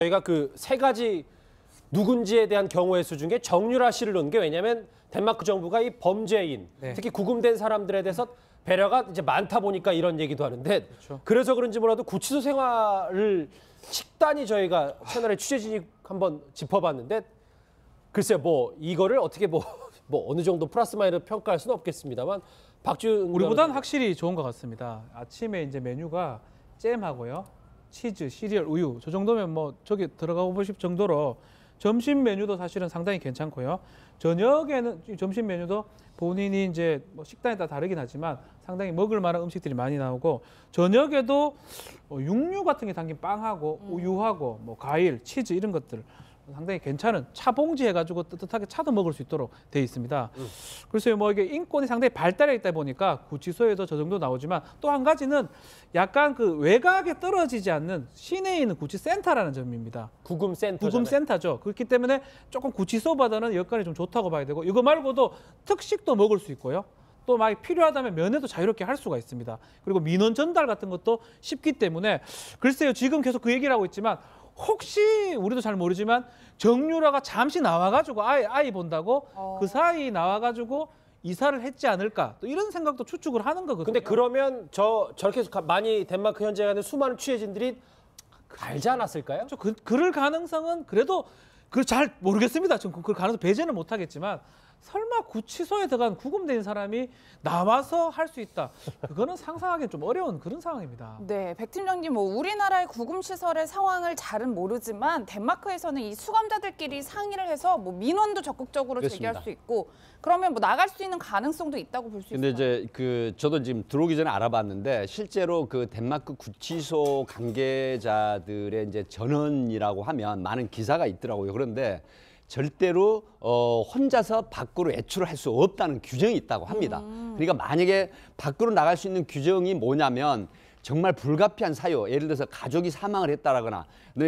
저희가 그 세 가지 누군지에 대한 경우의 수 중에 정유라 씨를 넣은 게 왜냐하면 덴마크 정부가 이 범죄인, 특히 구금된 사람들에 대해서 배려가 이제 많다 보니까 이런 얘기도 하는데 그래서 그런지 몰라도 구치소 생활을 식단이 저희가 채널에 취재진이 한번 짚어봤는데 글쎄요, 뭐 이거를 어떻게 뭐 어느 정도 플러스 마이너스 평가할 수는 없겠습니다만 박지훈 우리보다는 확실히 좋은 것 같습니다. 아침에 이제 메뉴가 잼하고요, 치즈, 시리얼, 우유 저 정도면 뭐 저기 들어가고 보실 정도로 점심 메뉴도 사실은 상당히 괜찮고요. 저녁에는 점심 메뉴도 본인이 이제 뭐 식단에 따라 다르긴 하지만 상당히 먹을 만한 음식들이 많이 나오고 저녁에도 육류 같은 게 담긴 빵하고 우유하고 뭐 과일, 치즈 이런 것들 상당히 괜찮은 차봉지 해가지고 뜨뜻하게 차도 먹을 수 있도록 돼 있습니다. 글쎄요, 뭐 이게 인권이 상당히 발달해 있다 보니까 구치소에도 저 정도 나오지만 또 한 가지는 약간 그 외곽에 떨어지지 않는 시내에 있는 구치센터라는 점입니다. 구금센터죠. 그렇기 때문에 조금 구치소보다는 여건이 좀 좋다고 봐야 되고 이거 말고도 특식도 먹을 수 있고요. 또 막 필요하다면 면회도 자유롭게 할 수가 있습니다. 그리고 민원 전달 같은 것도 쉽기 때문에 글쎄요, 지금 계속 그 얘기를 하고 있지만 혹시 우리도 잘 모르지만 정유라가 잠시 나와가지고 아이 본다고 그 사이 나와가지고 이사를 했지 않을까 또 이런 생각도 추측을 하는 거거든요. 근데 그러면 저렇게 많이 덴마크 현지에 가는 수많은 취재진들이 알지 않았을까요? 그럴 가능성은 그래도 잘 모르겠습니다. 그 가능성 배제는 못하겠지만 설마 구치소에 들어간 구금된 사람이 나와서 할 수 있다. 그거는 상상하기는 좀 어려운 그런 상황입니다. 네, 백 팀장님, 뭐 우리나라의 구금시설의 상황을 잘은 모르지만 덴마크에서는 이 수감자들끼리 상의를 해서 뭐 민원도 적극적으로 제기할 수 있고 그러면 뭐 나갈 수 있는 가능성도 있다고 볼 수 있어요. 근데 이제 저도 지금 들어오기 전에 알아봤는데 실제로 그 덴마크 구치소 관계자들의 이제 전원이라고 하면 많은 기사가 있더라고요. 그런데 절대로 혼자서 밖으로 외출을 할 수 없다는 규정이 있다고 합니다. 그러니까 만약에 밖으로 나갈 수 있는 규정이 뭐냐면 정말 불가피한 사유, 예를 들어서 가족이 사망을 했다라거나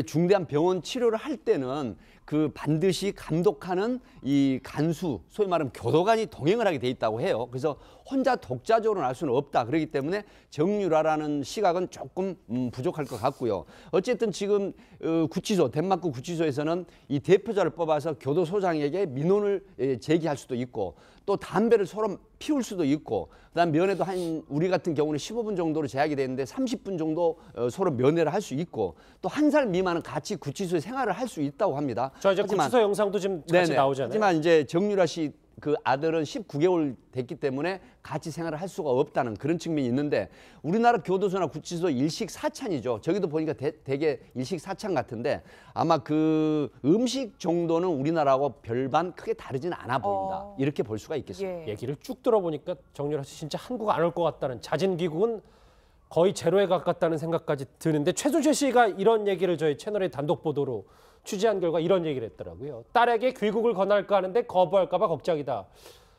중대한 병원 치료를 할 때는 그 반드시 감독하는 이 간수, 소위 말하면 교도관이 동행을 하게 돼 있다고 해요. 그래서 혼자 독자적으로 날 수는 없다. 그렇기 때문에 정유라라는 시각은 조금 부족할 것 같고요. 어쨌든 지금 구치소, 덴마크 구치소에서는 이 대표자를 뽑아서 교도소장에게 민원을 제기할 수도 있고 또 담배를 서로 피울 수도 있고 그다음 면회도 우리 같은 경우는 15분 정도로 제약이 되는데 30분 정도 서로 면회를 할 수 있고 또 1살 미만은 같이 구치소에 생활을 할 수 있다고 합니다. 저 이제 구치소 영상도 지금 같이 나오잖아요. 하지만 이제 정유라 씨 그 아들은 19개월 됐기 때문에 같이 생활을 할 수가 없다는 그런 측면이 있는데 우리나라 교도소나 구치소 일식사찬이죠. 저기도 보니까 되게 일식사찬 같은데 아마 그 음식 정도는 우리나라하고 별반 크게 다르지는 않아 보인다. 이렇게 볼 수가 있겠습니다. 얘기를 쭉 들어보니까 정유라 씨 진짜 한국 안 올 것 같다는 자진 귀국은 거의 제로에 가깝다는 생각까지 드는데 최순실 씨가 이런 얘기를 저희 채널에 단독 보도로 취재한 결과 이런 얘기를 했더라고요. 딸에게 귀국을 권할까 하는데 거부할까 봐 걱정이다.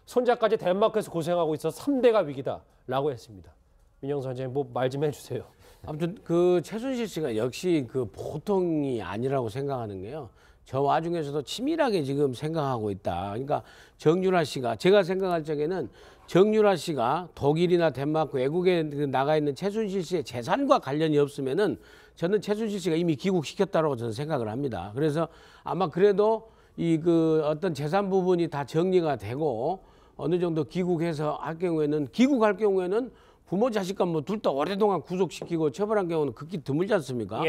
손자까지 덴마크에서 고생하고 있어 3대가 위기다. 라고 했습니다. 민영수 원장님 뭐 말 좀 해주세요. 아무튼 그 최순실 씨가 역시 그 보통이 아니라고 생각하는 게요. 저 와중에서도 치밀하게 지금 생각하고 있다. 그러니까 정유라 씨가 제가 생각할 적에는 정유라 씨가 독일이나 덴마크 외국에 나가 있는 최순실 씨의 재산과 관련이 없으면은 저는 최순실 씨가 이미 귀국시켰다고 저는 생각을 합니다. 그래서 아마 그래도 이 그 어떤 재산 부분이 다 정리가 되고 어느 정도 귀국해서 귀국할 경우에는 부모 자식간 뭐 둘 다 오랫동안 구속시키고 처벌한 경우는 극히 드물지 않습니까?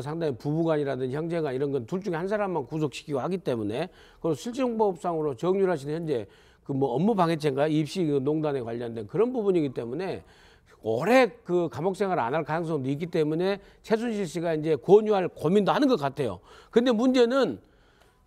상당히 부부간이라든지 형제간 이런 건 둘 중에 한 사람만 구속시키고 하기 때문에 그리고 실질적법상으로 정유라 씨는 현재 그 뭐 업무 방해죄인가 입시 농단에 관련된 그런 부분이기 때문에 오래 그 감옥 생활을 안 할 가능성도 있기 때문에 최순실 씨가 이제 권유할 고민도 하는 것 같아요. 근데 문제는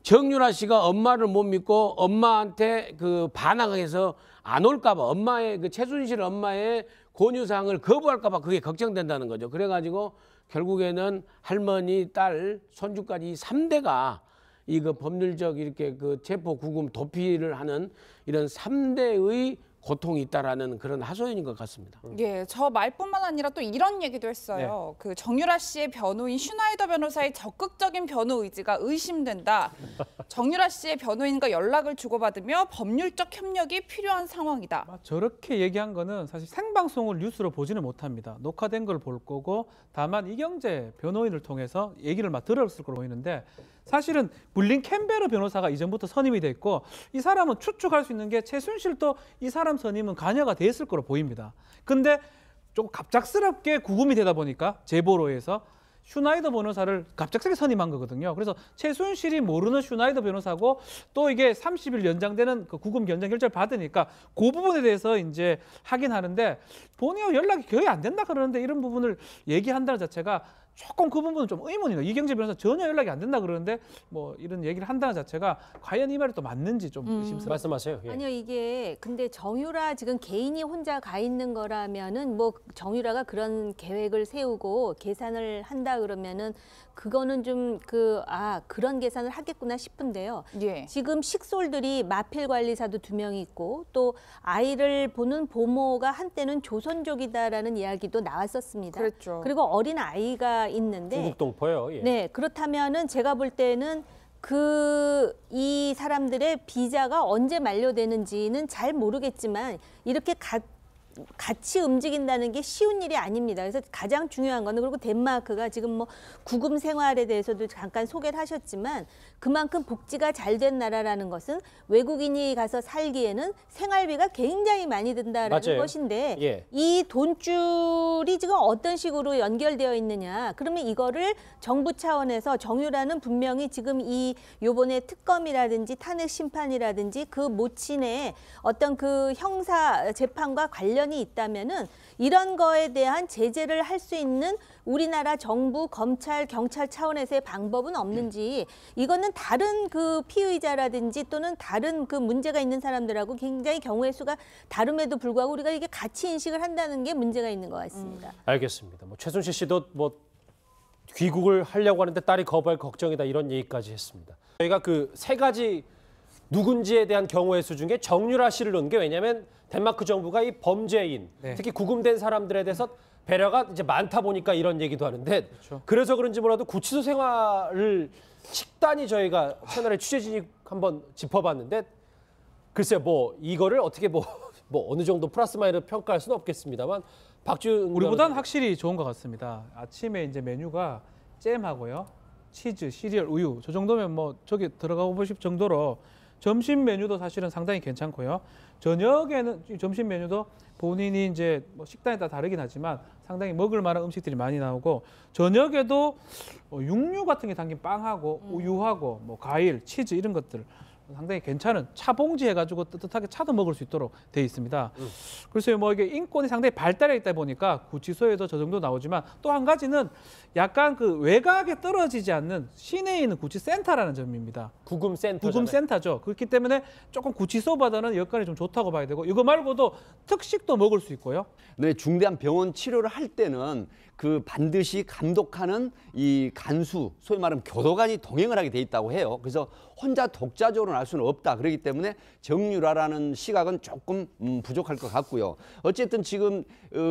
정유라 씨가 엄마를 못 믿고 엄마한테 그 반항해서 안 올까 봐 엄마의 그 최순실 엄마의 권유사항을 거부할까 봐 그게 걱정된다는 거죠. 그래가지고 결국에는 할머니, 딸, 손주까지 3대가 이 그 법률적 이렇게 그 체포 구금 도피를 하는 이런 3대의 고통이 있다라는 그런 하소연인 것 같습니다. 예, 저 말뿐만 아니라 또 이런 얘기도 했어요. 그 정유라 씨의 변호인 슈나이더 변호사의 적극적인 변호 의지가 의심된다. 정유라 씨의 변호인과 연락을 주고받으며 법률적 협력이 필요한 상황이다. 저렇게 얘기한 거는 사실 생방송을 뉴스로 보지는 못합니다. 녹화된 걸 볼 거고 다만 이경재 변호인을 통해서 얘기를 막 들었을 걸로 보이는데 사실은 블린 캠베르 변호사가 이전부터 선임이 돼 있고 이 사람은 추측할 수 있는 게 최순실도 이 사람 선임은 관여가 돼 있을 거로 보입니다. 근데 조금 갑작스럽게 구금이 되다 보니까 제보로 해서 슈나이더 변호사를 갑작스럽게 선임한 거거든요. 그래서 최순실이 모르는 슈나이더 변호사고 또 이게 30일 연장되는 그 구금 연장 결정을 받으니까 그 부분에 대해서 이제 하긴 하는데 본인하고 연락이 거의 안 된다 그러는데 이런 부분을 얘기한다는 자체가 조금 그 부분은 좀 의문이에요. 이경재 변호사 전혀 연락이 안 된다 그러는데 뭐 이런 얘기를 한다는 자체가 과연 이 말이 또 맞는지 좀 의심스럽습니다. 말씀하세요. 예. 아니요, 이게 근데 정유라 지금 개인이 혼자 가 있는 거라면은 뭐 정유라가 그런 계획을 세우고 계산을 한다 그러면은 그거는 좀 그런 계산을 하겠구나 싶은데요. 예. 지금 식솔들이 마필 관리사도 2명이 있고 또 아이를 보는 보모가 한때는 조선족이다라는 이야기도 나왔었습니다. 그렇죠. 그리고 어린 아이가 있는데 중국 동포요. 예. 네, 그렇다면은 제가 볼 때는 이 사람들의 비자가 언제 만료되는지는 잘 모르겠지만 이렇게 같이 움직인다는 게 쉬운 일이 아닙니다. 그래서 가장 중요한 거는 그리고 덴마크가 지금 뭐 구금 생활에 대해서도 잠깐 소개를 하셨지만 그만큼 복지가 잘 된 나라라는 것은 외국인이 가서 살기에는 생활비가 굉장히 많이 든다라는 맞아요. 것인데 예. 이 돈줄이 지금 어떤 식으로 연결되어 있느냐. 그러면 이거를 정부 차원에서 정유라는 분명히 지금 요번에 특검이라든지 탄핵 심판이라든지 그 모친의 어떤 그 형사 재판과 관련이 있다면은 이런 거에 대한 제재를 할 수 있는 우리나라 정부, 검찰, 경찰 차원에서의 방법은 없는지 이거는 다른 그 피의자라든지 또는 다른 그 문제가 있는 사람들하고 굉장히 경우의 수가 다름에도 불구하고 우리가 이게 같이 인식을 한다는 게 문제가 있는 것 같습니다. 알겠습니다. 뭐 최순실 씨도 뭐 귀국을 하려고 하는데 딸이 거부할 걱정이다 이런 얘기까지 했습니다. 저희가 그 3가지 누군지에 대한 경우의 수 중에 정유라 씨를 넣은 게 왜냐하면 덴마크 정부가 이 범죄인 특히 구금된 사람들에 대해서 배려가 이제 많다 보니까 이런 얘기도 하는데 그래서 그런지 몰라도 구치소 생활을 식단이 저희가 채널에 취재진이 한번 짚어봤는데 글쎄요 뭐 이거를 어떻게 뭐 어느 정도 플러스 마이너스 평가할 수는 없겠습니다만 박준 우리보다는 확실히 좋은 것 같습니다. 아침에 이제 메뉴가 잼하고요, 치즈, 시리얼, 우유 저 정도면 뭐 저기 들어가 보실 정도로 점심 메뉴도 사실은 상당히 괜찮고요. 저녁에는 점심 메뉴도 본인이 이제 뭐 식단에 따라 다르긴 하지만 상당히 먹을 만한 음식들이 많이 나오고 저녁에도 육류 같은 게 담긴 빵하고 우유하고 뭐 과일, 치즈 이런 것들 상당히 괜찮은 차봉지 해가지고 뜨뜻하게 차도 먹을 수 있도록 돼 있습니다. 그래서 뭐 이게 인권이 상당히 발달해 있다 보니까 구치소에도 저 정도 나오지만 또 한 가지는 약간 그 외곽에 떨어지지 않는 시내에 있는 구치센터라는 점입니다. 구금센터잖아요. 구금센터죠. 그렇기 때문에 조금 구치소보다는 여건이 좀 좋다고 봐야 되고 이거 말고도 특식도 먹을 수 있고요. 네, 중대한 병원 치료를 할 때는 그 반드시 감독하는 이 간수, 소위 말하면 교도관이 동행을 하게 돼 있다고 해요. 그래서 혼자 독자적으로 할 수는 없다. 그렇기 때문에 정유라라는 시각은 조금 부족할 것 같고요. 어쨌든 지금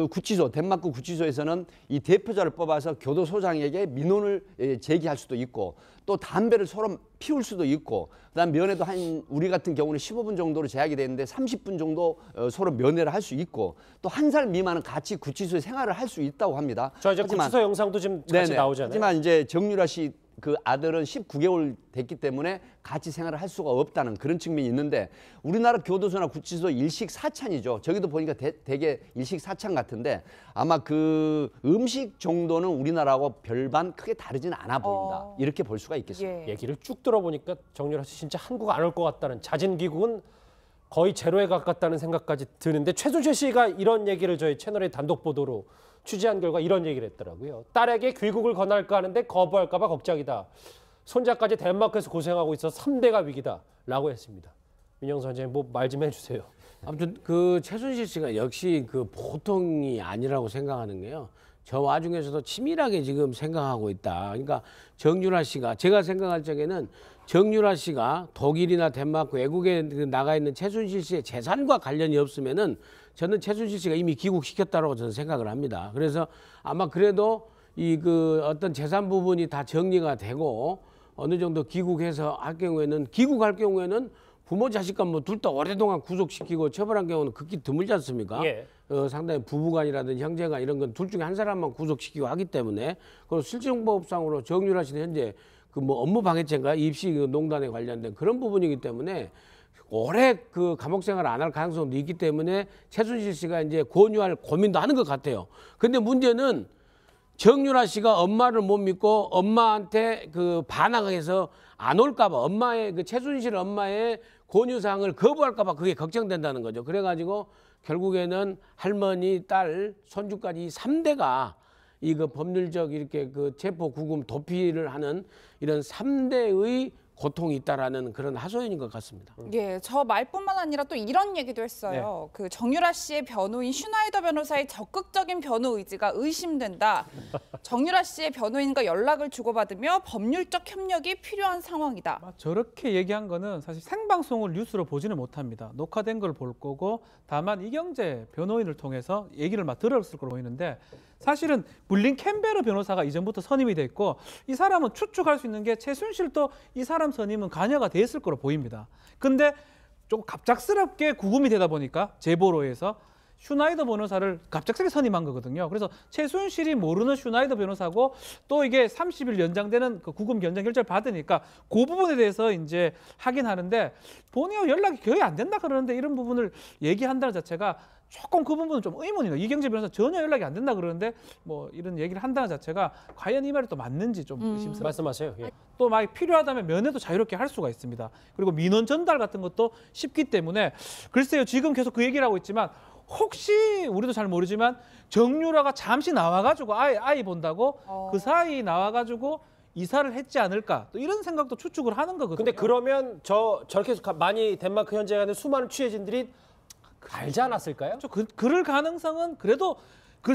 구치소, 덴마크 구치소에서는 이 대표자를 뽑아서 교도소장에게 민원을 제기할 수도 있고 또 담배를 서로 피울 수도 있고 그다음 면회도 우리 같은 경우는 15분 정도로 제약이 되는데 30분 정도 서로 면회를 할 수 있고 또 1살 미만은 같이 구치소에 생활을 할 수 있다고 합니다. 저 이제 구치소 영상도 지금 같이 나오잖아요. 하지만 이제 정유라 씨 그 아들은 19개월 됐기 때문에 같이 생활을 할 수가 없다는 그런 측면이 있는데 우리나라 교도소나 구치소 일식사찬이죠. 저기도 보니까 되게 일식사찬 같은데 아마 그 음식 정도는 우리나라하고 별반 크게 다르지는 않아 보인다. 이렇게 볼 수가 있겠습니다. 예. 얘기를 쭉 들어보니까 정유라 씨 진짜 한국 안 올 것 같다는 자진 귀국은 거의 제로에 가깝다는 생각까지 드는데 최순실 씨가 이런 얘기를 저희 채널의 단독 보도로 취재한 결과 이런 얘기를 했더라고요. 딸에게 귀국을 권할까 하는데 거부할까 봐 걱정이다. 손자까지 덴마크에서 고생하고 있어 3대가 위기다라고 했습니다. 민영선 선생님 뭐 말 좀 해주세요. 아무튼 그 최순실 씨가 역시 그 보통이 아니라고 생각하는 게요. 저 와중에서도 치밀하게 지금 생각하고 있다. 그러니까 정유라 씨가 제가 생각할 적에는 정유라 씨가 독일이나 덴마크 외국에 나가 있는 최순실 씨의 재산과 관련이 없으면은 저는 최순실 씨가 이미 귀국시켰다고 저는 생각을 합니다. 그래서 아마 그래도 이 그 어떤 재산 부분이 다 정리가 되고 어느 정도 귀국해서 할 경우에는 귀국할 경우에는 부모 자식간 뭐 둘 다 오랫동안 구속시키고 처벌한 경우는 극히 드물지 않습니까? 예. 상당히 부부간이라든지 형제간 이런 건 둘 중에 한 사람만 구속시키고 하기 때문에 그리고 실정법상으로 정유라 씨는 현재 그 뭐 업무 방해죄인가 입시 그 농단에 관련된 그런 부분이기 때문에 오래 그 감옥 생활을 안 할 가능성도 있기 때문에 최순실 씨가 이제 권유할 고민도 하는 것 같아요. 근데 문제는 정유라 씨가 엄마를 못 믿고 엄마한테 그 반항해서 안 올까봐 엄마의 그 최순실 엄마의 권유사항을 거부할까봐 그게 걱정된다는 거죠. 그래가지고 결국에는 할머니, 딸, 손주까지 이 3대가 이 그 법률적 이렇게 그 체포 구금 도피를 하는 이런 3대의 고통이 있다라는 그런 하소연인 것 같습니다. 예, 저 말뿐만 아니라 또 이런 얘기도 했어요. 그 정유라 씨의 변호인 슈나이더 변호사의 적극적인 변호 의지가 의심된다. 정유라 씨의 변호인과 연락을 주고받으며 법률적 협력이 필요한 상황이다. 저렇게 얘기한 거는 사실 생방송을 뉴스로 보지는 못합니다. 녹화된 걸 볼 거고 다만 이경재 변호인을 통해서 얘기를 막 들었을 걸로 보이는데 사실은 블린 캠베르 변호사가 이전부터 선임이 돼 있고 이 사람은 추측할 수 있는 게 최순실도 이 사람 선임은 관여가 돼 있을 거로 보입니다. 근데 조금 갑작스럽게 구금이 되다 보니까 제보로 해서 슈나이더 변호사를 갑작스럽게 선임한 거거든요. 그래서 최순실이 모르는 슈나이더 변호사고 또 이게 30일 연장되는 그 구금 연장 결재를 받으니까 그 부분에 대해서 이제 하긴 하는데 본인하고 연락이 거의 안 된다 그러는데 이런 부분을 얘기한다는 자체가 조금 그 부분은 좀 의문이네요. 이경재 변호사 전혀 연락이 안 된다 그러는데 뭐 이런 얘기를 한다는 자체가 과연 이 말이 또 맞는지 좀 의심스럽습니다. 말씀하세요. 예. 또 막 필요하다면 면회도 자유롭게 할 수가 있습니다. 그리고 민원 전달 같은 것도 쉽기 때문에 글쎄요. 지금 계속 그 얘기를 하고 있지만 혹시 우리도 잘 모르지만 정유라가 잠시 나와가지고 아이 본다고 그 사이 나와가지고 이사를 했지 않을까 또 이런 생각도 추측을 하는 거거든요. 근데 그러면 저렇게 많이 덴마크 현지에 가는 수많은 취재진들이 알지 않았을까요? 그럴 가능성은 그래도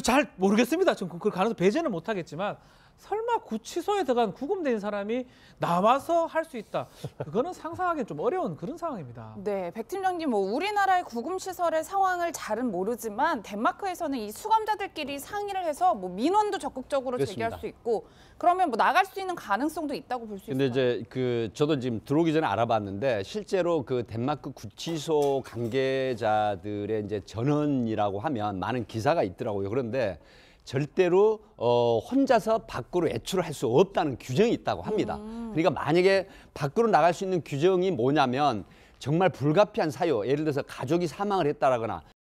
잘 모르겠습니다. 지금 그 가능성 배제는 못하겠지만 설마 구치소에 들어간 구금된 사람이 나와서 할 수 있다. 그거는 상상하기 좀 어려운 그런 상황입니다. 네, 백 팀장님, 뭐 우리나라의 구금 시설의 상황을 잘은 모르지만 덴마크에서는 이 수감자들끼리 상의를 해서 뭐 민원도 적극적으로 그렇습니다. 제기할 수 있고 그러면 뭐 나갈 수 있는 가능성도 있다고 볼 수 있어요. 근데 이제 그 저도 지금 들어오기 전에 알아봤는데 실제로 그 덴마크 구치소 관계자들의 이제 전원이라고 하면 많은 기사가 있더라고요. 그런데 절대로 혼자서 밖으로 외출을 할 수 없다는 규정이 있다고 합니다. 그러니까 만약에 밖으로 나갈 수 있는 규정이 뭐냐면 정말 불가피한 사유, 예를 들어서 가족이 사망을 했다라거나